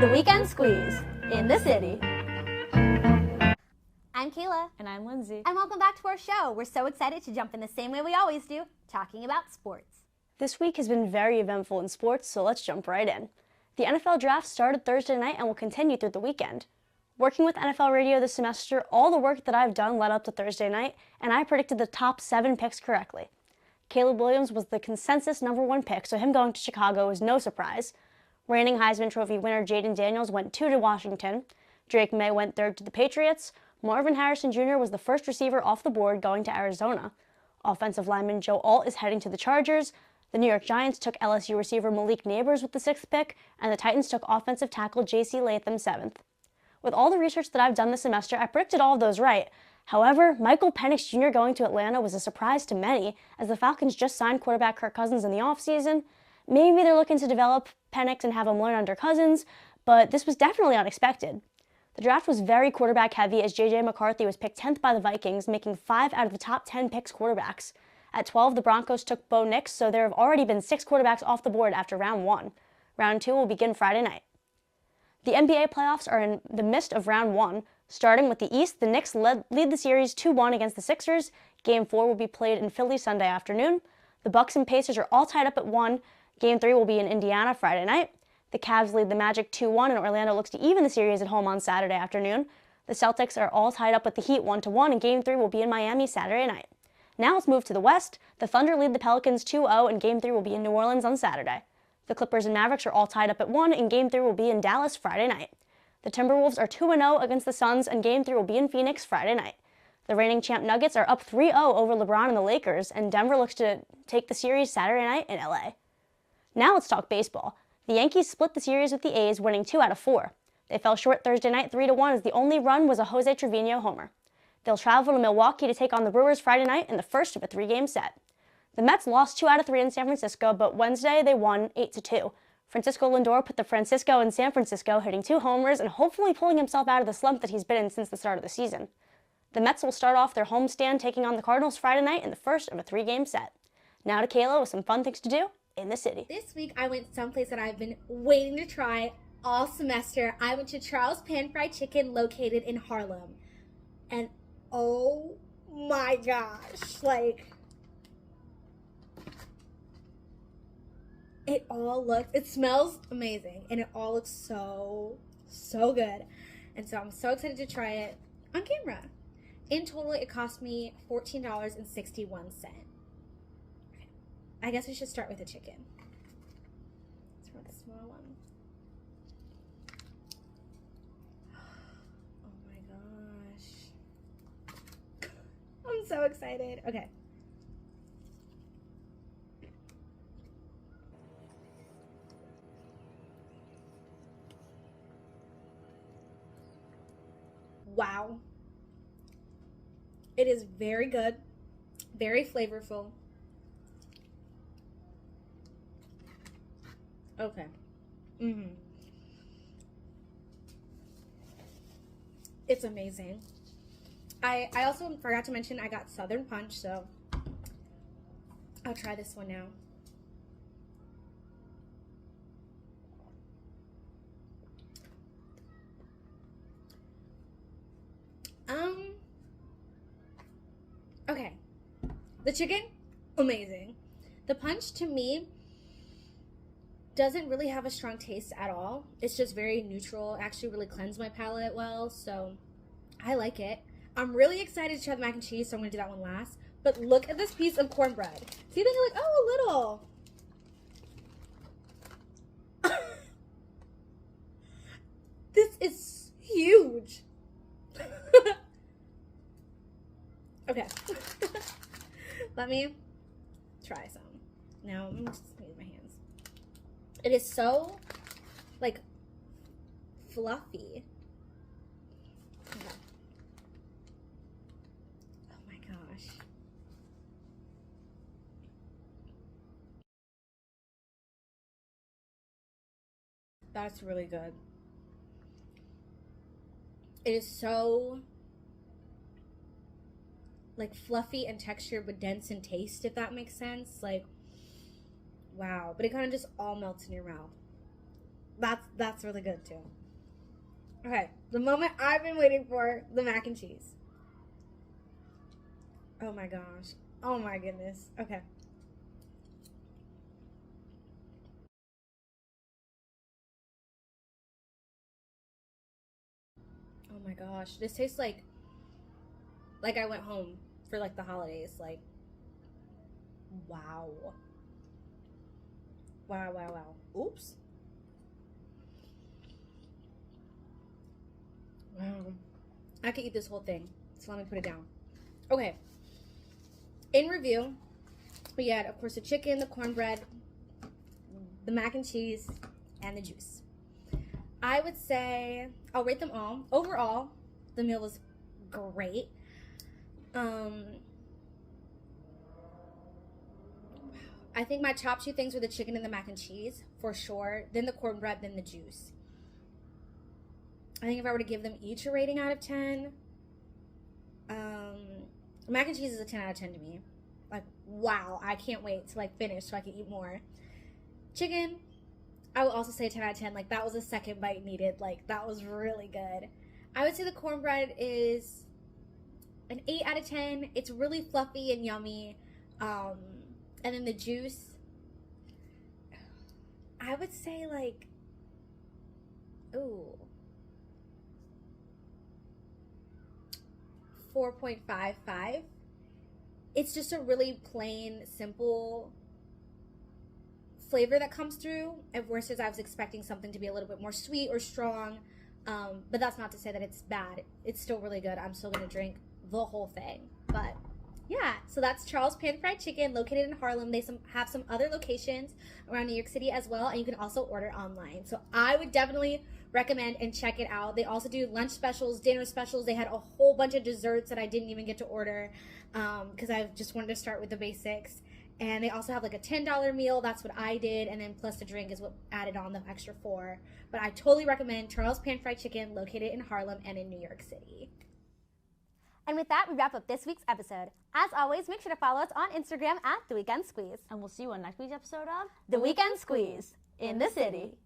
The Weekend Squeeze in the city. I'm Kayla. And I'm Lindsay. And welcome back to our show. We're so excited to jump in the same way we always do, talking about sports. This week has been very eventful in sports, so let's jump right in. The NFL draft started Thursday night and will continue through the weekend. Working with NFL Radio this semester, all the work that I've done led up to Thursday night, and I predicted the top 7 picks correctly. Caleb Williams was the consensus #1 pick, so him going to Chicago was no surprise. Reigning Heisman Trophy winner Jayden Daniels went 2 to Washington. Drake May went 3rd to the Patriots. Marvin Harrison Jr. was the first receiver off the board going to Arizona. Offensive lineman Joe Alt is heading to the Chargers. The New York Giants took LSU receiver Malik Neighbors with the 6th pick, and the Titans took offensive tackle J.C. Latham 7th. With all the research that I've done this semester, I predicted all of those right. However, Michael Penix Jr. going to Atlanta was a surprise to many, as the Falcons just signed quarterback Kirk Cousins in the offseason. Maybe they're looking to develop Penix and have him learn under Cousins, but this was definitely unexpected. The draft was very quarterback heavy as J.J. McCarthy was picked 10th by the Vikings, making 5 out of the top 10 picks quarterbacks. At 12, the Broncos took Bo Nix, so there have already been 6 quarterbacks off the board after round 1. Round 2 will begin Friday night. The NBA playoffs are in the midst of round 1. Starting with the East, the Knicks lead the series 2-1 against the Sixers. Game 4 will be played in Philly Sunday afternoon. The Bucks and Pacers are all tied up at 1. Game 3 will be in Indiana Friday night. The Cavs lead the Magic 2-1, and Orlando looks to even the series at home on Saturday afternoon. The Celtics are all tied up with the Heat 1-1, and Game 3 will be in Miami Saturday night. Now let's move to the West. The Thunder lead the Pelicans 2-0, and Game 3 will be in New Orleans on Saturday. The Clippers and Mavericks are all tied up at 1, and Game 3 will be in Dallas Friday night. The Timberwolves are 2-0 against the Suns, and Game 3 will be in Phoenix Friday night. The reigning champ Nuggets are up 3-0 over LeBron and the Lakers, and Denver looks to take the series Saturday night in LA. Now let's talk baseball. The Yankees split the series with the A's, winning 2 out of 4. They fell short Thursday night 3-1 as the only run was a Jose Trevino homer. They'll travel to Milwaukee to take on the Brewers Friday night in the first of a 3-game set. The Mets lost 2 out of 3 in San Francisco, but Wednesday they won 8-2. Francisco Lindor put the Francisco in San Francisco, hitting 2 homers and hopefully pulling himself out of the slump that he's been in since the start of the season. The Mets will start off their homestand taking on the Cardinals Friday night in the first of a 3-game set. Now to Kayla with some fun things to do in the city. This week I went someplace that I've been waiting to try all semester. I went to Charles Pan Fried Chicken located in Harlem. And oh my gosh, it smells amazing, and it all looks so good. And so I'm so excited to try it on camera. In total, it cost me $14.61. Okay. I guess we should start with the chicken. Let's start with the small one. Oh my gosh. I'm so excited. Okay. Wow. It is very good, very flavorful. Okay. It's amazing. I also forgot to mention I got Southern Punch, so I'll try this one now. Okay. The chicken, amazing. The punch to me doesn't really have a strong taste at all. It's just very neutral. Actually really cleansed my palate well, so I like it. I'm really excited to try the mac and cheese, so I'm gonna do that one last. But look at this piece of cornbread. See, then you're like, oh, a little. This is huge. Okay. Let me try some. Now, I'm just use my hands. It is so, fluffy. Okay. Oh my gosh. That's really good. It is so fluffy in texture but dense in taste, if that makes sense. Wow. But it kind of just all melts in your mouth. That's really good too. Okay, the moment I've been waiting for, the mac and cheese. Oh my gosh. Oh my goodness. Okay. Oh my gosh. This tastes like I went home for like the holidays. Like, wow. Wow, wow, wow. Oops. Wow. I could eat this whole thing. So let me put it down. Okay. In review, we had, of course, the chicken, the cornbread, the mac and cheese, and the juice. I would say I'll rate them all. Overall, the meal was great. I think my top two things were the chicken and the mac and cheese, for sure. Then the cornbread, then the juice. I think if I were to give them each a rating out of 10, mac and cheese is a 10 out of 10 to me. Like, wow, I can't wait to like finish so I can eat more. Chicken, I would also say 10 out of 10. Like, that was a second bite needed. Like, that was really good. I would say the cornbread is an 8 out of 10. It's really fluffy and yummy. And then the juice, I would say like, ooh, 4.55. It's just a really plain, simple flavor that comes through, versus I was expecting something to be a little bit more sweet or strong. But that's not to say that it's bad. It's still really good. I'm still gonna drink the whole thing. But yeah, so that's Charles Pan Fried Chicken, located in Harlem. They have some other locations around New York City as well, and you can also order online. So I would definitely recommend and check it out. They also do lunch specials, dinner specials. They had a whole bunch of desserts that I didn't even get to order because I just wanted to start with the basics. And they also have like a $10 meal. That's what I did. And then plus the drink is what added on the extra $4. But I totally recommend Charles Pan Fried Chicken, located in Harlem and in New York City. And with that, we wrap up this week's episode. As always, make sure to follow us on Instagram at The Weekend Squeeze. And we'll see you on next week's episode of The Weekend Squeeze in the City.